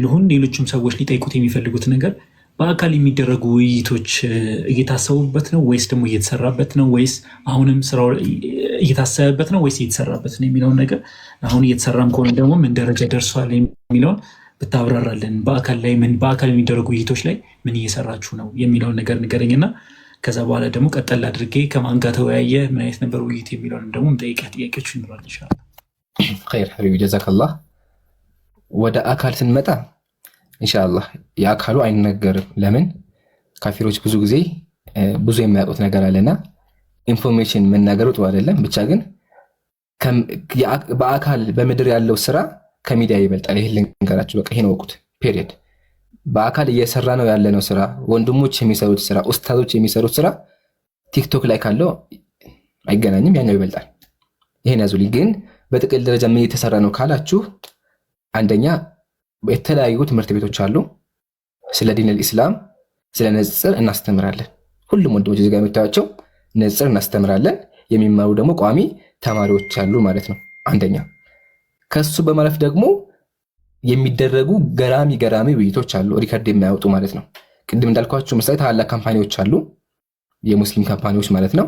ይሁን ሌሎችም ሰዎች ሊጠይቁት የሚፈልጉት ነገር በአካል የሚደረጉ ውይይቶች እየታሰቡበት ነው ወይስ ደግሞ እየተሰራበት ነው ወይስ አሁንም ስራው እየታሰበበት ነው ወይስ እየተሰራበት ነው የሚለውን ነገር አሁን እየተሰራም ከሆነ ደግሞ ምን ደረጃ ደርሷል የሚለውን ብታብራራለን። በአካል የሚደረጉ ውይይቶች ላይ ምን እየሰራችሁ ነው የሚለውን ነገር ንገረኝና ከዛ በኋላ ደግሞ ቀጠል አድርጌ ከማን ጋር ተወያየ፣ ምን አይነት ነበር ውይይት የሚለውን ደግሞ ጠይቂያ ጥያቄዎች ይኖራል ኢንሻአላህ። ኸይር ሐቢቢ ጀዛከላህ። ወደ አካል ስንመጣ ኢንሻአላህ የአካሉ አይነገርም። ለምን ካፊሮች ብዙ ጊዜ ብዙ የሚያውቁት ነገር አለና ኢንፎርሜሽን መናገሩ ጥሩ አይደለም። ብቻ ግን በአካል በምድር ያለው ስራ ከሚዲያ ይበልጣል። ይሄን ልንገራችሁ፣ በቃ ይሄን ወቁት። ፔሪየድ። በአካል እየሰራ ነው ያለነው ስራ፣ ወንድሞች የሚሰሩት ስራ፣ ኡስታዞች የሚሰሩት ስራ ቲክቶክ ላይ ካለው አይገናኝም፣ ያኛው ይበልጣል። ይሄን ያዙልኝ። ግን በጥቅል ደረጃ ምን እየተሰራ ነው ካላችሁ፣ አንደኛ የተለያዩ ትምህርት ቤቶች አሉ። ስለ ዲን አልኢስላም ስለ ንጽጽር እናስተምራለን። ሁሉም ወንድሞች እዚህ ጋር የምታዩቸው ንጽጽር እናስተምራለን። የሚማሩ ደግሞ ቋሚ ተማሪዎች አሉ ማለት ነው። አንደኛ ከሱ በማለፍ ደግሞ የሚደረጉ ገራሚ ውይይቶች አሉ፣ ሪከርድ የሚያወጡ ማለት ነው። ቅድም እንዳልኳችሁ ምሳሌ ታላላቅ ካምፓኒዎች አሉ፣ የሙስሊም ካምፓኒዎች ማለት ነው።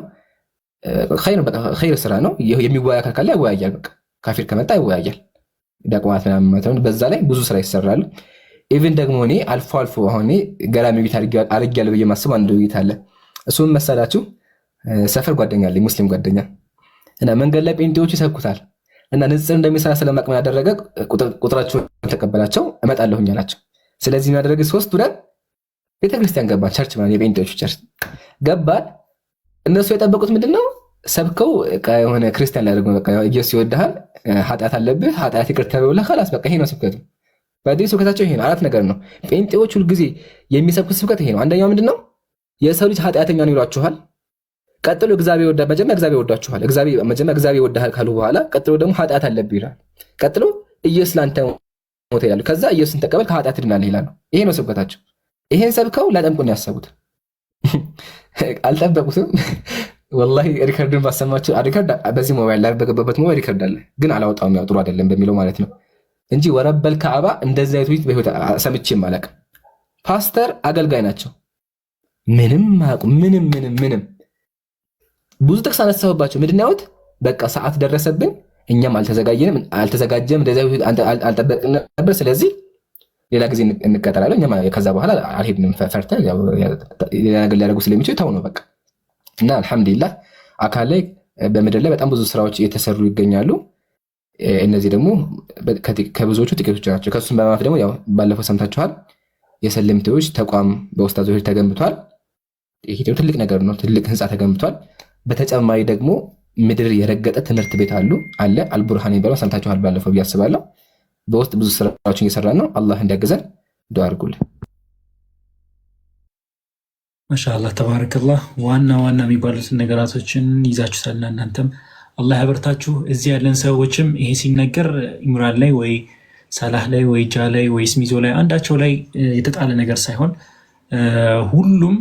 ኸይር ስራ ነው። የሚወያይ አካል ካለ ያወያያል። በቃ ካፊር ከመጣ ያወያያል። ዳቅማት ምናምን ማለት ነው። በዛ ላይ ብዙ ስራ ይሰራል። ኢቭን ደግሞ እኔ አልፎ አሁን ገራሚ ውይይት አድርጌያለሁ ብዬ ማስብ አንድ ውይይት አለ። እሱም መሰላችሁ ሰፈር ጓደኛ አለኝ፣ ሙስሊም ጓደኛ እና መንገድ ላይ ጴንጤዎች ይሰብኩታል እና ንጽጽር እንደሚሰራ ስለማቅ ምን ያደረገ ቁጥራቸውን ተቀበላቸው፣ እመጣለሁኝ አላቸው። ስለዚህ ምን ያደረገ ሶስት ብለን ቤተክርስቲያን ገባን፣ ቸርች ማለት የጴንጤዎቹ ቸርች ገባን። እነሱ የጠበቁት ምንድነው? ሰብከው የሆነ ክርስቲያን ሊያደርጉ በቃ ኢየሱስ ይወድሃል፣ ኃጢአት አለብህ፣ ኃጢአት ይቅር ተብሎልህ خلاص በቃ ይሄ ነው ስብከቱ። በዚህ ስብከታቸው ይሄ ነው። አራት ነገር ነው ጴንጤዎች ሁልጊዜ የሚሰብኩት ስብከት ይሄ ነው። አንደኛው ምንድነው? የሰው ልጅ ኃጢአተኛ ነው ይሏችኋል። ቀጥሎ እግዚአብሔር ይወዳል። መጀመሪያ እግዚአብሔር ይወዳችኋል። መጀመሪያ እግዚአብሔር ይወዳል ካሉ በኋላ ቀጥሎ ደግሞ ኃጢአት አለብህ ይላል። ቀጥሎ ኢየሱስ ላንተ ሞተ ይላሉ። ከዛ ኢየሱስን ተቀበል ከኃጢአት ትድናለህ ይላሉ። ይሄ ነው ስብከታቸው። ይሄን ሰብከው ላጠምቁን ያሰቡት አልጠበቁትም። ወላሂ ሪከርዱን ባሰማችሁ ሪከርድ በዚህ ሞባይል ላይ በገባበት ሞባይል ሪከርድ አለ፣ ግን አላወጣውም። ያው ጥሩ አይደለም በሚለው ማለት ነው እንጂ ወረበል ከአባ እንደዚህ አይነት ውይይት በህይወት ሰምቼም አላውቅም። ፓስተር አገልጋይ ናቸው። ምንም ምንም ብዙ ጥቅስ አነሳሁባቸው። ምንድን ነው ያሉት? በቃ ሰዓት ደረሰብን፣ እኛም አልተዘጋጀም፣ እንደዚህ አልጠበቅንም ነበር። ስለዚህ ሌላ ጊዜ እንቀጠላለን። እኛም ከዛ በኋላ አልሄድንም፣ ፈርተን ሌላ ነገር ሊያደርጉ ስለሚችሉ ተው ነው በቃ። እና አልሐምዱሊላህ አካል ላይ በምድር ላይ በጣም ብዙ ስራዎች እየተሰሩ ይገኛሉ። እነዚህ ደግሞ ከብዙዎቹ ጥቂቶች ናቸው። ከሱም በማፍ ደግሞ ያው ባለፈው ሰምታችኋል፣ የሰለምቴዎች ተቋም በኡስታዞች ተገንብቷል። ይሄ ትልቅ ነገር ነው። ትልቅ ህንፃ ተገንብቷል። በተጨማሪ ደግሞ ምድር የረገጠ ትምህርት ቤት አለ አልቡርሃን ይባላል። ሰምታችኋል ባለፈው ብዬ አስባለሁ። በውስጥ ብዙ ስራዎችን እየሰራን ነው። አላህ እንዲያግዘን ዱዓ አድርጉልን። ማሻአላህ ተባረከላህ። ዋና የሚባሉትን ነገራቶችን ይዛችሁታልና እናንተም አላህ ያበርታችሁ። እዚህ ያለን ሰዎችም ይሄ ሲነገር ኢምራን ላይ ወይ ሰላህ ላይ ወይ ጃ ላይ ወይ ስሚዞ ላይ አንዳቸው ላይ የተጣለ ነገር ሳይሆን ሁሉም